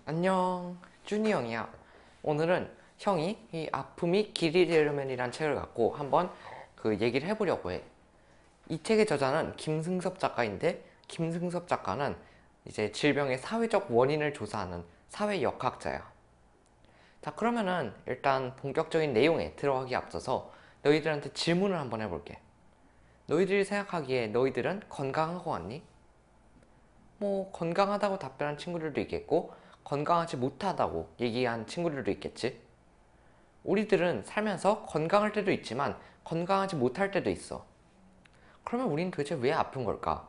안녕, 준이 형이야. 오늘은 형이 이 아픔이 길이 되려면이란 책을 갖고 한번 그 얘기를 해보려고 해. 이 책의 저자는 김승섭 작가인데, 김승섭 작가는 이제 질병의 사회적 원인을 조사하는 사회역학자야. 자, 그러면은 일단 본격적인 내용에 들어가기 앞서서 너희들한테 질문을 한번 해볼게. 너희들이 생각하기에 너희들은 건강한 거 같니? 뭐 건강하다고 답변한 친구들도 있겠고 건강하지 못하다고 얘기한 친구들도 있겠지. 우리들은 살면서 건강할 때도 있지만 건강하지 못할 때도 있어. 그러면 우린 도대체 왜 아픈 걸까?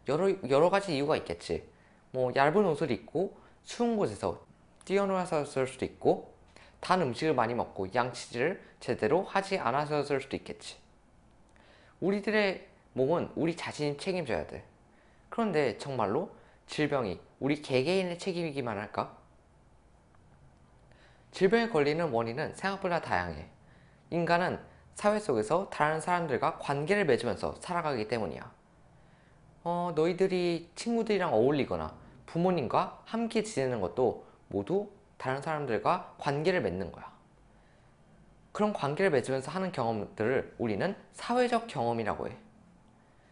여러 가지 이유가 있겠지. 뭐 얇은 옷을 입고 추운 곳에서 뛰어놀아서였을 수도 있고, 단 음식을 많이 먹고 양치질을 제대로 하지 않아서였을 수도 있겠지. 우리들의 몸은 우리 자신이 책임져야 돼. 그런데 정말로 질병이 우리 개개인의 책임이기만 할까? 질병에 걸리는 원인은 생각보다 다양해. 인간은 사회 속에서 다른 사람들과 관계를 맺으면서 살아가기 때문이야. 너희들이 친구들이랑 어울리거나 부모님과 함께 지내는 것도 모두 다른 사람들과 관계를 맺는 거야. 그런 관계를 맺으면서 하는 경험들을 우리는 사회적 경험이라고 해.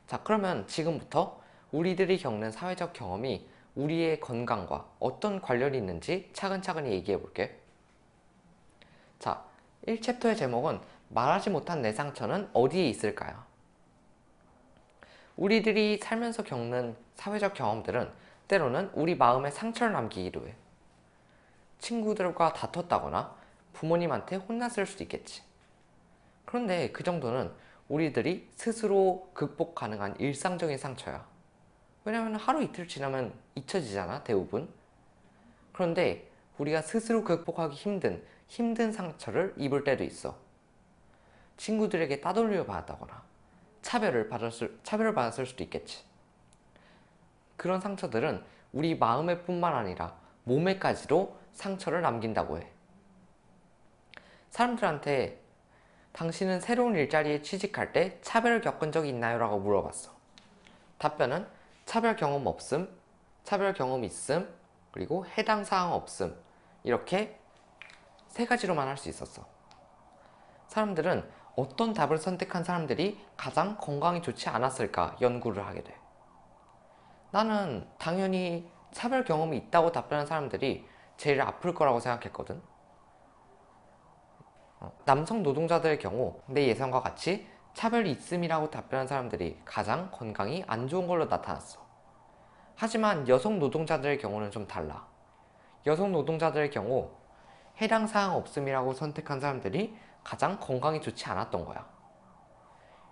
자, 그러면 지금부터 우리들이 겪는 사회적 경험이 우리의 건강과 어떤 관련이 있는지 차근차근히 얘기해 볼게. 자, 1챕터의 제목은 말하지 못한 내 상처는 어디에 있을까요? 우리들이 살면서 겪는 사회적 경험들은 때로는 우리 마음에 상처를 남기기도 해. 친구들과 다퉜다거나 부모님한테 혼났을 수도 있겠지. 그런데 그 정도는 우리들이 스스로 극복 가능한 일상적인 상처야. 왜냐면 하루 이틀 지나면 잊혀지잖아, 대부분. 그런데 우리가 스스로 극복하기 힘든 상처를 입을 때도 있어. 친구들에게 따돌림을 받았다거나 차별을 받았을 수도 있겠지. 그런 상처들은 우리 마음에 뿐만 아니라 몸에까지도 상처를 남긴다고 해. 사람들한테 당신은 새로운 일자리에 취직할 때 차별을 겪은 적이 있나요? 라고 물어봤어. 답변은 차별 경험 없음, 차별 경험 있음, 그리고 해당 사항 없음. 이렇게 세 가지로만 할 수 있었어. 사람들은 어떤 답을 선택한 사람들이 가장 건강이 좋지 않았을까 연구를 하게 돼. 나는 당연히 차별 경험이 있다고 답변한 사람들이 제일 아플 거라고 생각했거든. 남성 노동자들의 경우 내 예상과 같이 차별이 있음이라고 답변한 사람들이 가장 건강이 안 좋은 걸로 나타났어. 하지만 여성 노동자들의 경우는 좀 달라. 여성 노동자들의 경우 해당 사항 없음이라고 선택한 사람들이 가장 건강이 좋지 않았던 거야.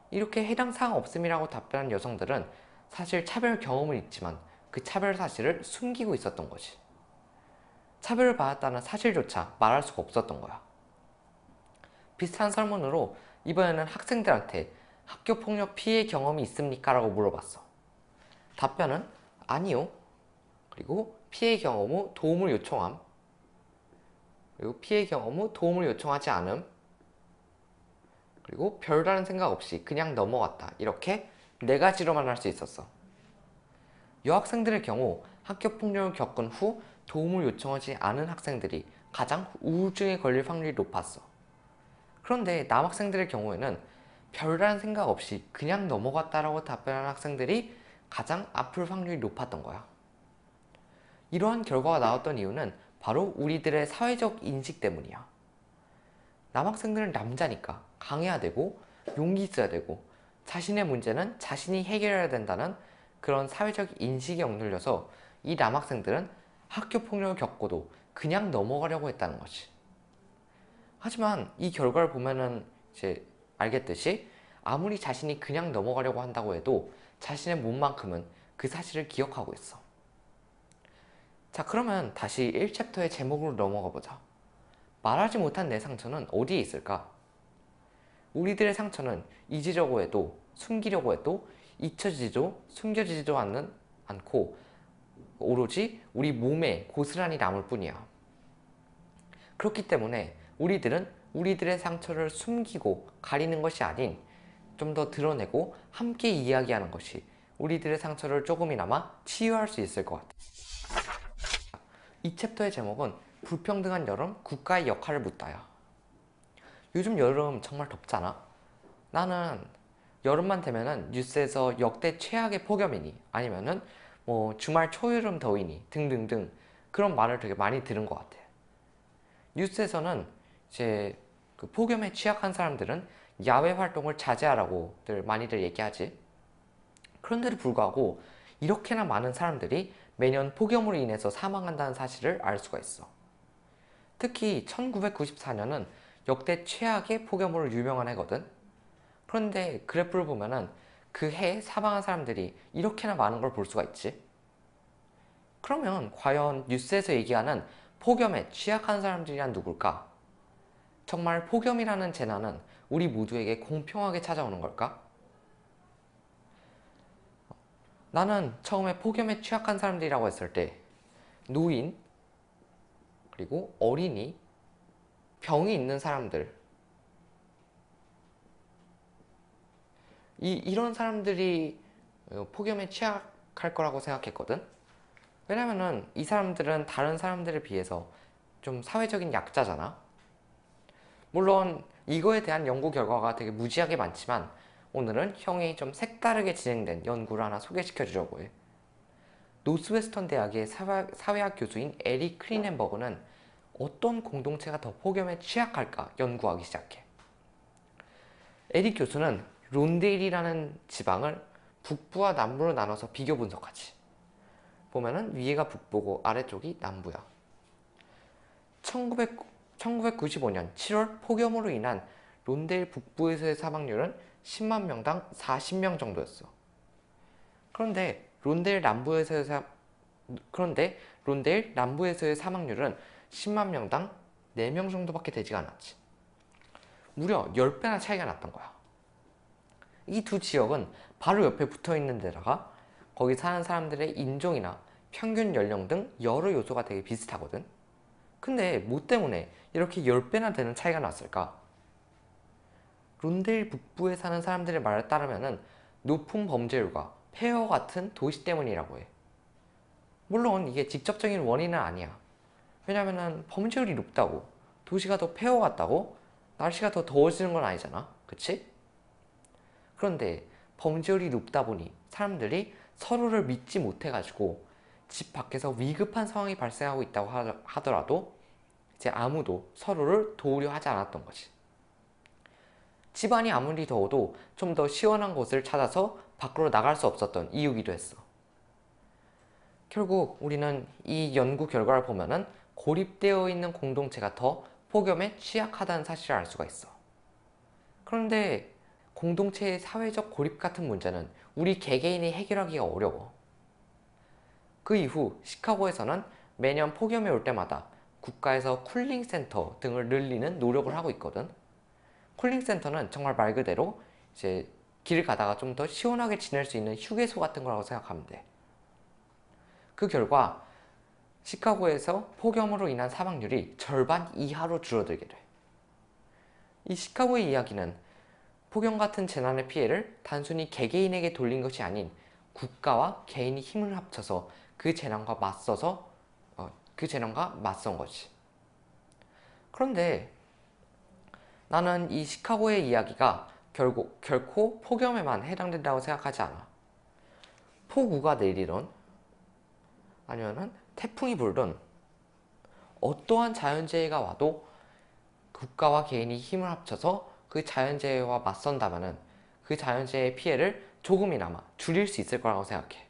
이렇게 해당 사항 없음이라고 답변한 여성들은 사실 차별 경험은 있지만 그 차별 사실을 숨기고 있었던 거지. 차별을 받았다는 사실조차 말할 수가 없었던 거야. 비슷한 설문으로 이번에는 학생들한테 학교폭력 피해 경험이 있습니까? 라고 물어봤어. 답변은 아니요. 그리고 피해 경험 후 도움을 요청함. 그리고 피해 경험 후 도움을 요청하지 않음. 그리고 별다른 생각 없이 그냥 넘어갔다. 이렇게 네 가지로만 할 수 있었어. 여학생들의 경우 학교폭력을 겪은 후 도움을 요청하지 않은 학생들이 가장 우울증에 걸릴 확률이 높았어. 그런데 남학생들의 경우에는 별다른 생각 없이 그냥 넘어갔다라고 답변한 학생들이 가장 아플 확률이 높았던 거야. 이러한 결과가 나왔던 이유는 바로 우리들의 사회적 인식 때문이야. 남학생들은 남자니까 강해야 되고 용기 있어야 되고 자신의 문제는 자신이 해결해야 된다는 그런 사회적 인식이 억눌려서 이 남학생들은 학교 폭력을 겪고도 그냥 넘어가려고 했다는 거지. 하지만 이 결과를 보면은 이제 알겠듯이 아무리 자신이 그냥 넘어가려고 한다고 해도 자신의 몸만큼은 그 사실을 기억하고 있어. 자, 그러면 다시 1챕터의 제목으로 넘어가 보자. 말하지 못한 내 상처는 어디에 있을까? 우리들의 상처는 잊으려고 해도 숨기려고 해도 잊혀지지도 숨겨지지도 않고 오로지 우리 몸에 고스란히 남을 뿐이야. 그렇기 때문에 우리들은 우리들의 상처를 숨기고 가리는 것이 아닌 좀 더 드러내고 함께 이야기하는 것이 우리들의 상처를 조금이나마 치유할 수 있을 것 같아. 이 챕터의 제목은 불평등한 여름, 국가의 역할을 묻다야. 요즘 여름 정말 덥잖아. 나는 여름만 되면은 뉴스에서 역대 최악의 폭염이니 아니면은 뭐 주말 초여름 더위니 등등등 그런 말을 되게 많이 들은 것 같아. 뉴스에서는 이제 그 폭염에 취약한 사람들은 야외 활동을 자제하라고들 많이들 얘기하지. 그런데도 불구하고 이렇게나 많은 사람들이 매년 폭염으로 인해서 사망한다는 사실을 알 수가 있어. 특히 1994년은 역대 최악의 폭염으로 유명한 해거든. 그런데 그래프를 보면은 그 해에 사망한 사람들이 이렇게나 많은 걸 볼 수가 있지. 그러면 과연 뉴스에서 얘기하는 폭염에 취약한 사람들이란 누굴까? 정말 폭염이라는 재난은 우리 모두에게 공평하게 찾아오는 걸까? 나는 처음에 폭염에 취약한 사람들이라고 했을 때 노인, 그리고 어린이, 병이 있는 사람들 이런 사람들이 폭염에 취약할 거라고 생각했거든. 왜냐면은 이 사람들은 다른 사람들에 비해서 좀 사회적인 약자잖아. 물론 이거에 대한 연구 결과가 되게 무지하게 많지만 오늘은 형이 좀 색다르게 진행된 연구를 하나 소개시켜 주려고 해. 노스웨스턴 대학의 사회학 교수인 에릭 크리넨버그는 어떤 공동체가 더 폭염에 취약할까 연구하기 시작해. 에릭 교수는 론데일이라는 지방을 북부와 남부로 나눠서 비교 분석하지. 보면은 위에가 북부고 아래쪽이 남부야. 1995년 7월 폭염으로 인한 론데일 북부에서의 사망률은 10만 명당 40명 정도였어. 그런데 론데일 남부에서의 사망률은 10만 명당 4명 정도밖에 되지가 않았지. 무려 10배나 차이가 났던 거야. 이 두 지역은 바로 옆에 붙어 있는 데다가 거기 사는 사람들의 인종이나 평균 연령 등 여러 요소가 되게 비슷하거든. 근데 뭐 때문에 이렇게 10배나 되는 차이가 났을까? 론데일 북부에 사는 사람들의 말에 따르면은 높은 범죄율과 폐허 같은 도시 때문이라고 해. 물론 이게 직접적인 원인은 아니야. 왜냐면은 범죄율이 높다고 도시가 더 폐허 같다고 날씨가 더 더워지는 건 아니잖아. 그치? 그런데 범죄율이 높다 보니 사람들이 서로를 믿지 못해가지고 집 밖에서 위급한 상황이 발생하고 있다고 하더라도 이제 아무도 서로를 도우려 하지 않았던 거지. 집안이 아무리 더워도 좀 더 시원한 곳을 찾아서 밖으로 나갈 수 없었던 이유기도 했어. 결국 우리는 이 연구 결과를 보면은 고립되어 있는 공동체가 더 폭염에 취약하다는 사실을 알 수가 있어. 그런데 공동체의 사회적 고립 같은 문제는 우리 개개인이 해결하기가 어려워. 그 이후 시카고에서는 매년 폭염이 올 때마다 국가에서 쿨링 센터 등을 늘리는 노력을 하고 있거든. 쿨링 센터는 정말 말 그대로 이제 길을 가다가 좀 더 시원하게 지낼 수 있는 휴게소 같은 거라고 생각하면 돼. 그 결과 시카고에서 폭염으로 인한 사망률이 절반 이하로 줄어들게 돼. 이 시카고의 이야기는 폭염 같은 재난의 피해를 단순히 개개인에게 돌린 것이 아닌 국가와 개인이 힘을 합쳐서 그 재난과 맞선 거지. 그런데 나는 이 시카고의 이야기가 결코 폭염에만 해당된다고 생각하지 않아. 폭우가 내리던 아니면은 태풍이 불던 어떠한 자연재해가 와도 국가와 개인이 힘을 합쳐서 그 자연재해와 맞선다면은 그 자연재해의 피해를 조금이나마 줄일 수 있을 거라고 생각해.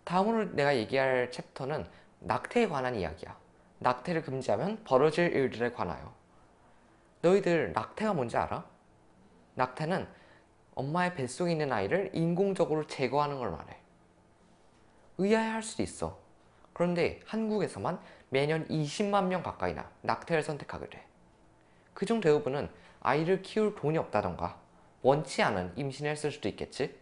다음으로 내가 얘기할 챕터는 낙태에 관한 이야기야. 낙태를 금지하면 벌어질 일들에 관하여. 너희들 낙태가 뭔지 알아? 낙태는 엄마의 뱃속에 있는 아이를 인공적으로 제거하는 걸 말해. 의아해할 수도 있어. 그런데 한국에서만 매년 20만 명 가까이나 낙태를 선택하게 돼. 그중 대부분은 아이를 키울 돈이 없다던가 원치 않은 임신을 했을 수도 있겠지.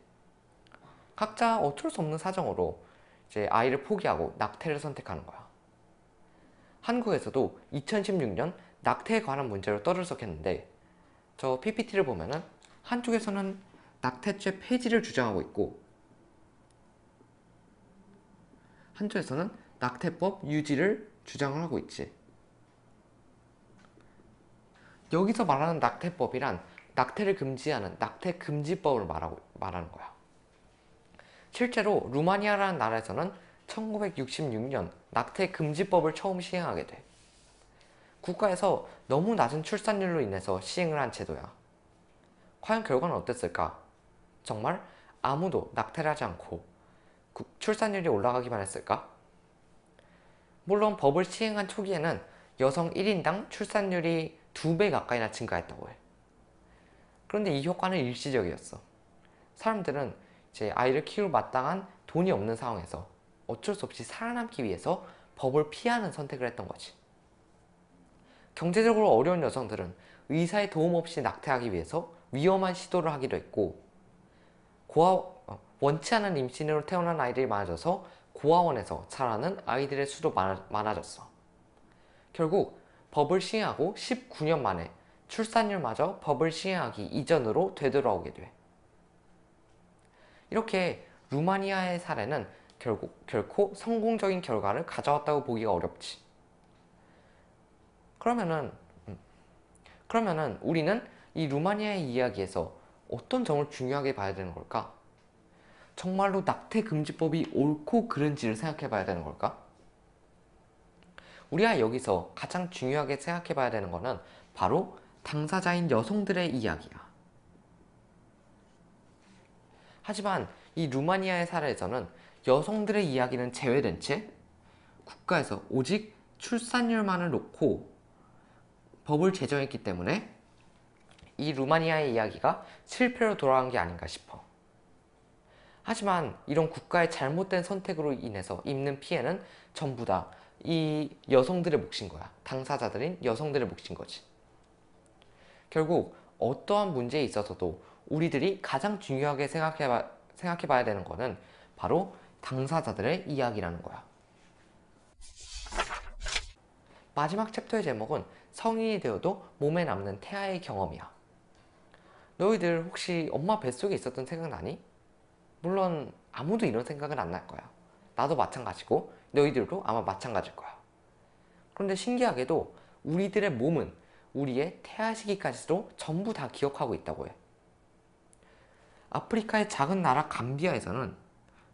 각자 어쩔 수 없는 사정으로 이제 아이를 포기하고 낙태를 선택하는 거야. 한국에서도 2016년 낙태에 관한 문제로 떠들썩했는데 저 PPT를 보면은 한쪽에서는 낙태죄 폐지를 주장하고 있고 한쪽에서는 낙태법 유지를 주장을 하고 있지. 여기서 말하는 낙태법이란 낙태를 금지하는 낙태금지법을 말하는 거야. 실제로 루마니아라는 나라에서는 1966년 낙태금지법을 처음 시행하게 돼. 국가에서 너무 낮은 출산율로 인해서 시행을 한 제도야. 과연 결과는 어땠을까? 정말 아무도 낙태를 하지 않고 출산율이 올라가기만 했을까? 물론 법을 시행한 초기에는 여성 1인당 출산율이 2배 가까이나 증가했다고 해. 그런데 이 효과는 일시적이었어. 사람들은 이제 아이를 키울 마땅한 돈이 없는 상황에서 어쩔 수 없이 살아남기 위해서 법을 피하는 선택을 했던 거지. 경제적으로 어려운 여성들은 의사의 도움 없이 낙태하기 위해서 위험한 시도를 하기도 했고, 원치 않은 임신으로 태어난 아이들이 많아져서 고아원에서 자라는 아이들의 수도 많아졌어. 결국 법을 시행하고 19년 만에 출산율마저 법을 시행하기 이전으로 되돌아오게 돼. 이렇게 루마니아의 사례는 결코 성공적인 결과를 가져왔다고 보기가 어렵지. 그러면은 우리는 이 루마니아의 이야기에서 어떤 점을 중요하게 봐야 되는 걸까? 정말로 낙태금지법이 옳고 그른지를 생각해 봐야 되는 걸까? 우리가 여기서 가장 중요하게 생각해 봐야 되는 거는 바로 당사자인 여성들의 이야기야. 하지만 이 루마니아의 사례에서는 여성들의 이야기는 제외된 채 국가에서 오직 출산율만을 놓고 법을 제정했기 때문에 이 루마니아의 이야기가 실패로 돌아간 게 아닌가 싶어. 하지만 이런 국가의 잘못된 선택으로 인해서 입는 피해는 전부 다 이 여성들의 몫인 거야. 당사자들인 여성들의 몫인 거지. 결국 어떠한 문제에 있어서도 우리들이 가장 중요하게 생각해 봐야 되는 거는 바로 당사자들의 이야기라는 거야. 마지막 챕터의 제목은 성인이 되어도 몸에 남는 태아의 경험이야. 너희들 혹시 엄마 뱃속에 있었던 생각 나니? 물론 아무도 이런 생각은 안 날 거야. 나도 마찬가지고 너희들도 아마 마찬가지일 거야. 그런데 신기하게도 우리들의 몸은 우리의 태아 시기까지도 전부 다 기억하고 있다고 해. 아프리카의 작은 나라 감비아에서는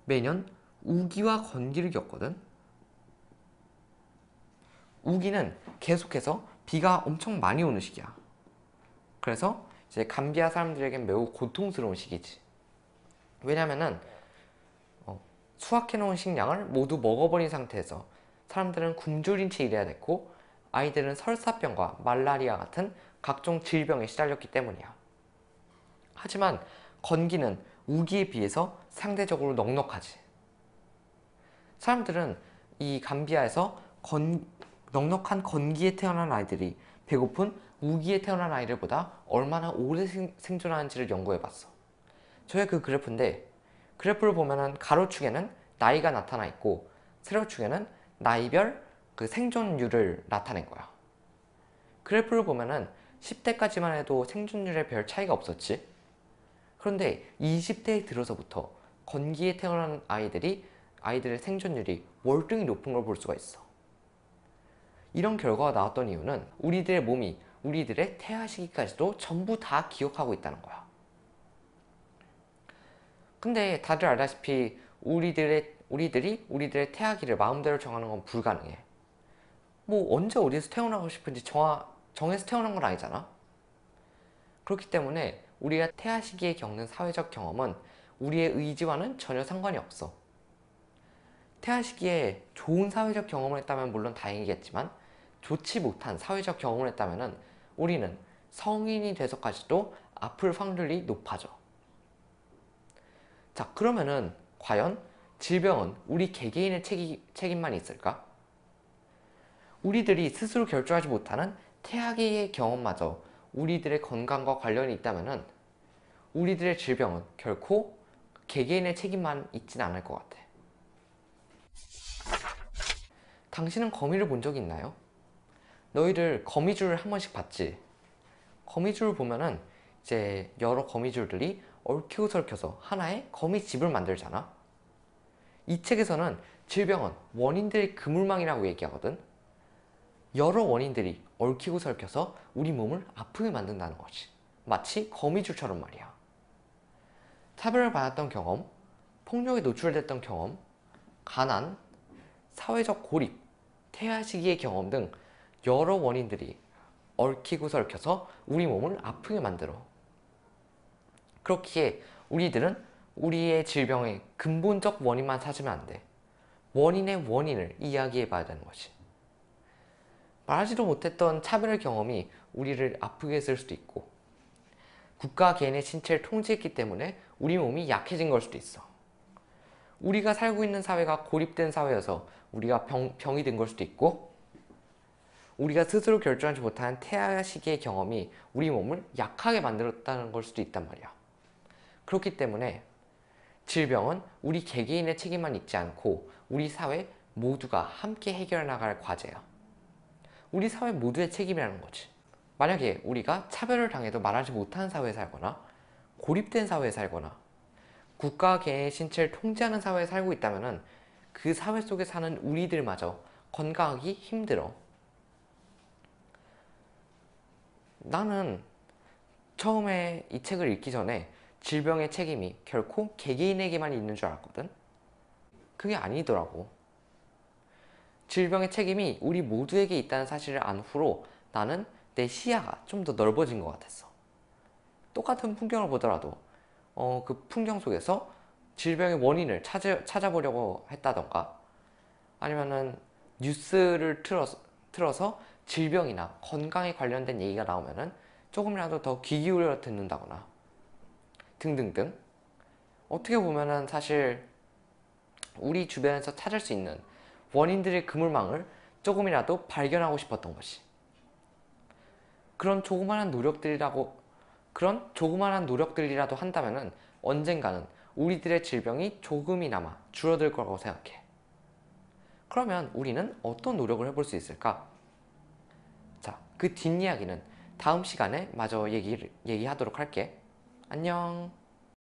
매년 우기와 건기를 겪거든. 우기는 계속해서 비가 엄청 많이 오는 시기야. 그래서 이제 감비아 사람들에겐 매우 고통스러운 시기지. 왜냐면은 수확해놓은 식량을 모두 먹어버린 상태에서 사람들은 굶주린 채 일해야 됐고, 아이들은 설사병과 말라리아 같은 각종 질병에 시달렸기 때문이야. 하지만 건기는 우기에 비해서 상대적으로 넉넉하지. 사람들은 이 감비아에서 넉넉한 건기에 태어난 아이들이 배고픈 우기에 태어난 아이들보다 얼마나 오래 생존하는지를 연구해봤어. 저의 그 그래프인데, 그래프를 보면은 가로축에는 나이가 나타나 있고 세로축에는 나이별 그 생존율을 나타낸 거야. 그래프를 보면은 10대까지만 해도 생존율에 별 차이가 없었지. 그런데 20대에 들어서부터 건기에 태어난 아이들의 생존율이 월등히 높은 걸 볼 수가 있어. 이런 결과가 나왔던 이유는 우리들의 몸이 우리들의 태아 시기까지도 전부 다 기억하고 있다는 거야. 근데 다들 알다시피 우리들이 우리들의 태아기를 마음대로 정하는 건 불가능해. 뭐 언제 어디서 태어나고 싶은지 정해서 태어난 건 아니잖아. 그렇기 때문에 우리가 태아 시기에 겪는 사회적 경험은 우리의 의지와는 전혀 상관이 없어. 태아 시기에 좋은 사회적 경험을 했다면 물론 다행이겠지만, 좋지 못한 사회적 경험을 했다면 우리는 성인이 돼서까지도 아플 확률이 높아져. 자, 그러면은 과연 질병은 우리 개개인의 책임만 있을까? 우리들이 스스로 결정하지 못하는 태아기의 경험마저 우리들의 건강과 관련이 있다면 우리들의 질병은 결코 개개인의 책임만 있진 않을 것 같아. 당신은 거미를 본 적이 있나요? 너희들 거미줄을 한 번씩 봤지? 거미줄을 보면은 이제 여러 거미줄들이 얽히고 설켜서 하나의 거미집을 만들잖아. 이 책에서는 질병은 원인들의 그물망이라고 얘기하거든. 여러 원인들이 얽히고 설켜서 우리 몸을 아프게 만든다는 거지. 마치 거미줄처럼 말이야. 차별을 받았던 경험, 폭력에 노출됐던 경험, 가난, 사회적 고립, 태아 시기의 경험 등 여러 원인들이 얽히고 설켜서 우리 몸을 아프게 만들어. 그렇기에 우리들은 우리의 질병의 근본적 원인만 찾으면 안 돼. 원인의 원인을 이야기해 봐야 되는 거지. 말하지도 못했던 차별 경험이 우리를 아프게 했을 수도 있고, 국가 개인의 신체를 통제했기 때문에 우리 몸이 약해진 걸 수도 있어. 우리가 살고 있는 사회가 고립된 사회여서 우리가 병이 든 걸 수도 있고, 우리가 스스로 결정하지 못하는 태아 시기의 경험이 우리 몸을 약하게 만들었다는 걸 수도 있단 말이야. 그렇기 때문에 질병은 우리 개개인의 책임만 있지 않고 우리 사회 모두가 함께 해결해 나갈 과제야. 우리 사회 모두의 책임이라는 거지. 만약에 우리가 차별을 당해도 말하지 못하는 사회에 살거나 고립된 사회에 살거나 국가 개인의 신체를 통제하는 사회에 살고 있다면 그 사회 속에 사는 우리들마저 건강하기 힘들어. 나는 처음에 이 책을 읽기 전에 질병의 책임이 결코 개개인에게만 있는 줄 알았거든. 그게 아니더라고. 질병의 책임이 우리 모두에게 있다는 사실을 안 후로 나는 내 시야가 좀 더 넓어진 것 같았어. 똑같은 풍경을 보더라도 그 풍경 속에서 질병의 원인을 찾아보려고 했다던가, 아니면은 뉴스를 틀어서 질병이나 건강에 관련된 얘기가 나오면은 조금이라도 더 귀 기울여 듣는다거나 등등등. 어떻게 보면은 사실 우리 주변에서 찾을 수 있는 원인들의 그물망을 조금이라도 발견하고 싶었던 것이, 그런 조그마한 노력들이라도 한다면은 언젠가는 우리들의 질병이 조금이나마 줄어들 거라고 생각해. 그러면 우리는 어떤 노력을 해볼 수 있을까? 자, 그 뒷이야기는 다음 시간에 마저 얘기하도록 할게. 안녕.